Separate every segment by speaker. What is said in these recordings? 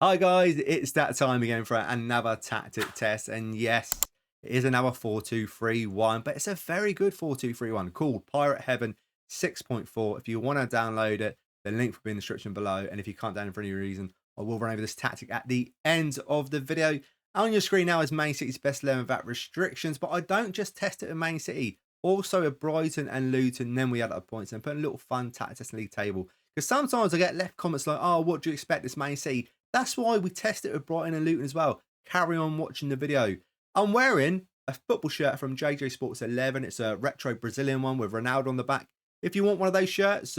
Speaker 1: Hi guys, it's that time again for another tactic test, and yes, it is another 4-2-3-1, but it's a very good 4-2-3-1 called Pirate Heaven 6.4. If you want to download it, the link will be in the description below, and if you can't download it for any reason, I will run over this tactic at the end of the video. On your screen now is Man City's best 11 without restrictions, but I don't just test it with Man City, also with Brighton and Luton, then we add up points and put a little fun tactic test league table. Because sometimes I get left comments like, oh, what do you expect this Man City? That's why we test it with Brighton and Luton as well. Carry on watching the video. I'm wearing a football shirt from JJ Sports 11. It's a retro Brazilian one with Ronaldo on the back. If you want one of those shirts,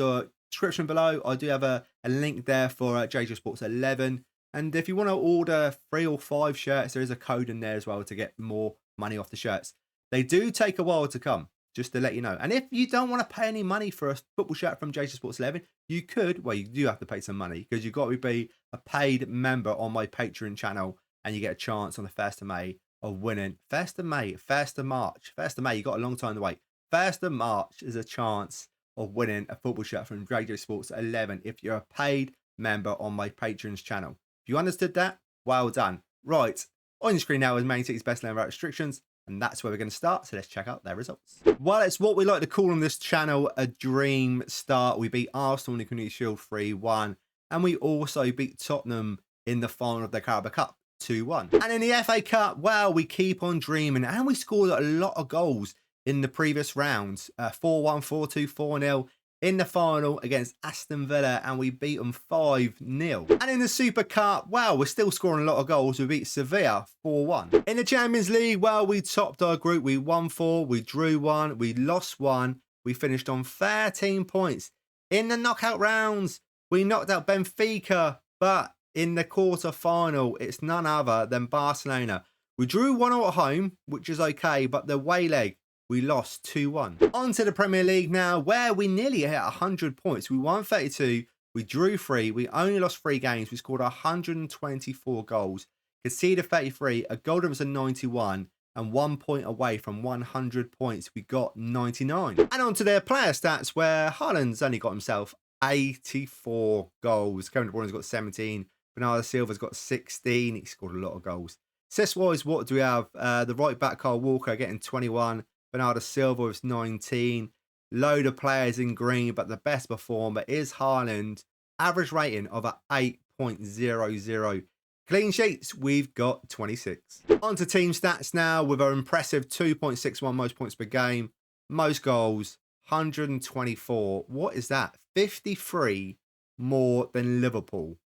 Speaker 1: description below, I do have a link there for JJ Sports 11. And if you want to order 3 or 5 shirts, there is a code in there as well to get more money off the shirts. They do take a while to come, just to let you know. And if you don't want to pay any money for a football shirt from JJ Sports 11, you could, well, you do have to pay some money because you've got to be a paid member on my Patreon channel and you get a chance on the 1st of May of winning. 1st of May, 1st of March, 1st of May, you got a long time to wait. 1st of March is a chance of winning a football shirt from JJ Sports 11 if you're a paid member on my Patreon's channel. If you understood that, well done. Right, on your screen now is Man City's best 11 without restrictions. And that's where we're going to start. So let's check out their results. Well, it's what we like to call on this channel a dream start. We beat Arsenal in the Community Shield 3-1. And we also beat Tottenham in the final of the Carabao Cup 2-1. And in the FA Cup, well, we keep on dreaming. And we scored a lot of goals in the previous rounds. 4-1, 4-2, 4-0. In the final against Aston Villa, and we beat them 5-0. And in the Super Cup, well, we're still scoring a lot of goals. We beat Sevilla 4-1. In the Champions League, well, we topped our group. We won 4, we drew 1, we lost 1. We finished on 13 points. In the knockout rounds, we knocked out Benfica, but in the quarter final, it's none other than Barcelona. We drew 1-0 at home, which is okay, but the away leg, we lost 2-1. On to the Premier League now, where we nearly hit 100 points. We won 32, we drew 3, we only lost 3 games. We scored 124 goals, conceded 33, a goal difference of 91, and 1 point away from 100 points. We got 99. And on to their player stats, where Haaland's only got himself 84 goals. Kevin De Bruyne's got 17. Bernardo Silva's got 16. He scored a lot of goals. Assist-wise, what do we have? The right back, Kyle Walker, getting 21. Bernardo Silva was 19. Load of players in green, but the best performer is Haaland. Average rating of a 8.00. Clean sheets, we've got 26. On to team stats now with an impressive 2.61 most points per game. Most goals, 124. What is that? 53 more than Liverpool.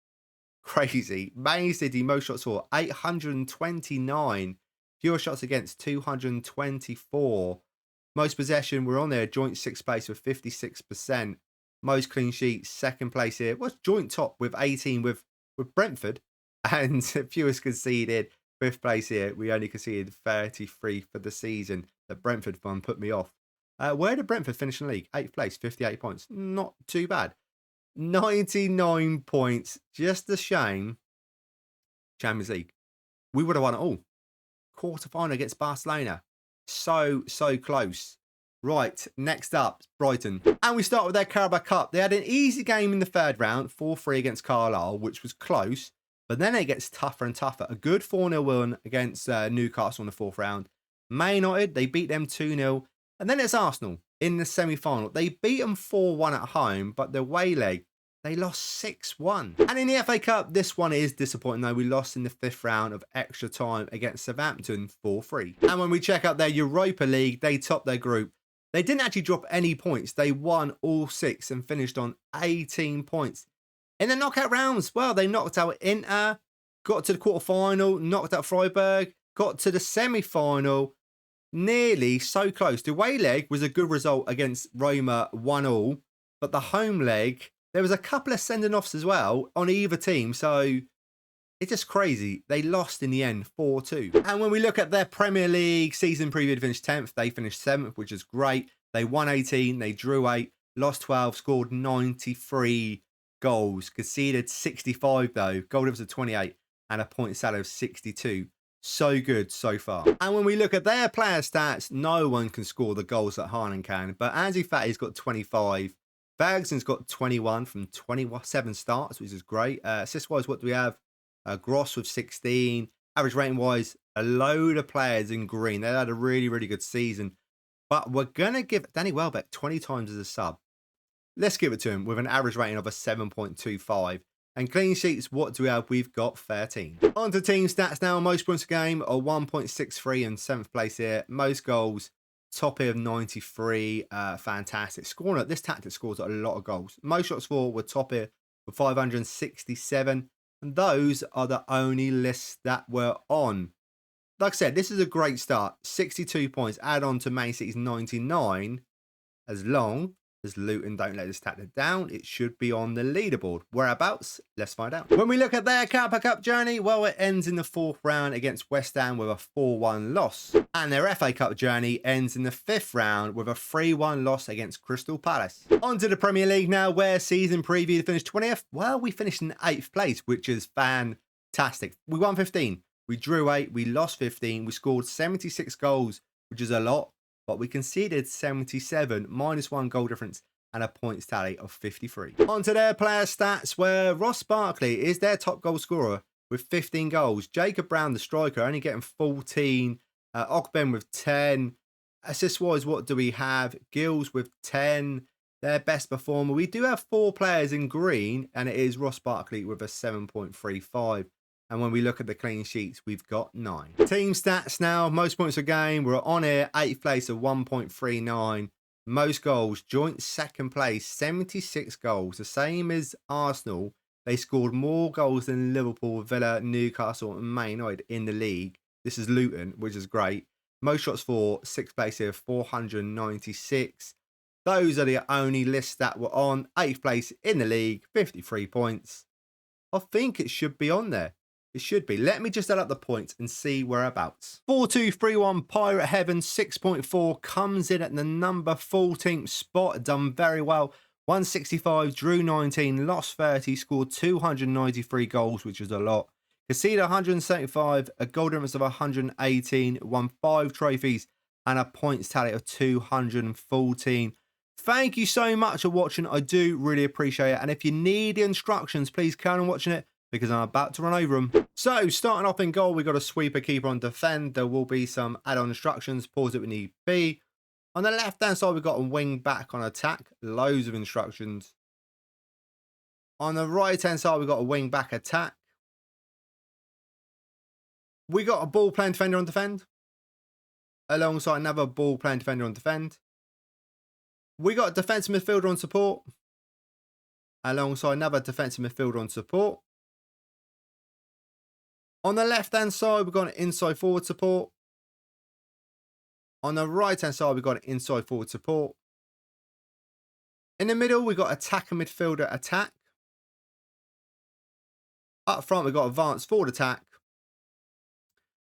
Speaker 1: Crazy. Man City, most shots for 829. Fewer shots against, 224. Most possession, we're on there, joint 6th place with 56%. Most clean sheets, 2nd place here. What's joint top with 18 with Brentford. And fewest conceded, 5th place here. We only conceded 33 for the season. The Brentford one put me off. Where did Brentford finish in the league? 8th place, 58 points. Not too bad. 99 points. Just a shame. Champions League. We would have won it all. Quarter-final against Barcelona. So close. Right, next up, Brighton. And we start with their Carabao Cup. They had an easy game in the 3rd round, 4-3 against Carlisle, which was close. But then it gets tougher and tougher. A good 4-0 win against Newcastle in the 4th round. Man United, they beat them 2-0. And then it's Arsenal in the semi-final. They beat them 4-1 at home, but the away leg, they lost 6-1. And in the FA Cup, this one is disappointing though. We lost in the 5th round of extra time against Southampton 4-3. And when we check out their Europa League, they topped their group. They didn't actually drop any points. They won all 6 and finished on 18 points. In the knockout rounds, well, they knocked out Inter, got to the quarter-final, knocked out Freiburg, got to the semi-final, nearly so close. The away leg was a good result against Roma 1-1, but the home leg, there was a couple of sending offs as well on either team, so it's just crazy. They lost in the end 4-2. And when we look at their Premier League season preview, they finished 10th. They finished 7th, which is great. They won 18, they drew 8, lost 12, scored 93 goals, conceded 65 though, goal difference of 28, and a point salary of 62. So good so far. And when we look at their player stats, no one can score the goals that Haaland can, but Ansu Fati's got 25. Ferguson's got 21 from 27 starts, which is great. Assist-wise, what do we have? Gross with 16. Average rating wise, a load of players in green. They had a really, really good season. But we're going to give Danny Welbeck 20 times as a sub. Let's give it to him with an average rating of a 7.25. And clean sheets, what do we have? We've got 13. On to team stats now. Most points a game are 1.63 in 7th place here. Most goals, top here of 93. Fantastic. Scoring at this tactic scores a lot of goals. Most shots for were top here with 567. And those are the only lists that we're on. Like I said, this is a great start. 62 points. Add on to Man City's 99. As long as Luton don't let this tactic down, it should be on the leaderboard. Whereabouts? Let's find out. When we look at their Carabao Cup journey, well, it ends in the 4th round against West Ham with a 4-1 loss. And their FA Cup journey ends in the 5th round with a 3-1 loss against Crystal Palace. On to the Premier League now, where season preview finished 20th. Well, we finished in 8th place, which is fantastic. We won 15. We drew 8. We lost 15. We scored 76 goals, which is a lot. But we conceded 77, -1 goal difference, and a points tally of 53. On to their player stats, where Ross Barkley is their top goal scorer with 15 goals. Jacob Brown, the striker, only getting 14. Ogben with 10. Assist-wise, what do we have? Gills with 10. Their best performer. We do have 4 players in green, and it is Ross Barkley with a 7.35. And when we look at the clean sheets, we've got 9. Team stats now. Most points a game. We're on here. 8th place of 1.39. Most goals. Joint 2nd place. 76 goals. The same as Arsenal. They scored more goals than Liverpool, Villa, Newcastle and Man United in the league. This is Luton, which is great. Most shots for 6th place here. 496. Those are the only lists that were on. 8th place in the league. 53 points. I think it should be on there. It should be. Let me just add up the points and see whereabouts. 4-2-3-1 Pirate Heaven 6.4 comes in at the number 14th spot. Done very well. 165, drew 19, lost 30, scored 293 goals, which is a lot. Conceded 175, a goal difference of 118, won 5 trophies, and a points tally of 214. Thank you so much for watching. I do really appreciate it. And if you need the instructions, please carry on watching it, because I'm about to run over them. So, starting off in goal, we've got a sweeper, keeper on defend. There will be some add-on instructions. Pause it when need be. On the left-hand side, we've got a wing back on attack. Loads of instructions. On the right-hand side, we've got a wing back attack. We got a ball-playing defender on defend. Alongside another ball-playing defender on defend. We got a defensive midfielder on support. Alongside another defensive midfielder on support. On the left-hand side, we've got an inside forward support. On the right-hand side, we've got an inside forward support. In the middle, we've got attacker midfielder attack. Up front, we've got advanced forward attack.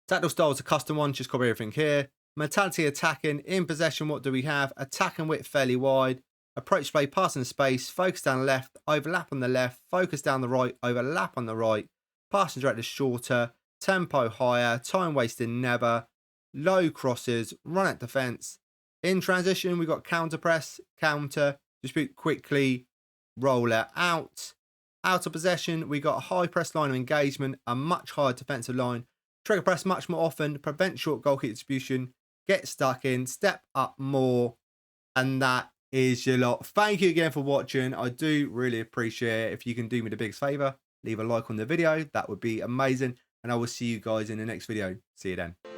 Speaker 1: Tactical style is a custom one, just copy everything here. Mentality attacking, in possession, what do we have? Attack and width fairly wide. Approach play, pass in space, focus down the left, overlap on the left, focus down the right, overlap on the right. Passing direct is shorter, tempo higher, time wasting never, low crosses, run at defence. In transition, we've got counter press, counter, dispute quickly, roll it out. Out of possession, we got a high press line of engagement, a much higher defensive line, trigger press much more often, prevent short goal kick distribution, get stuck in, step up more, and that is your lot. Thank you again for watching. I do really appreciate it. If you can do me the biggest favour, leave a like on the video. That would be amazing. And I will see you guys in the next video. See you then.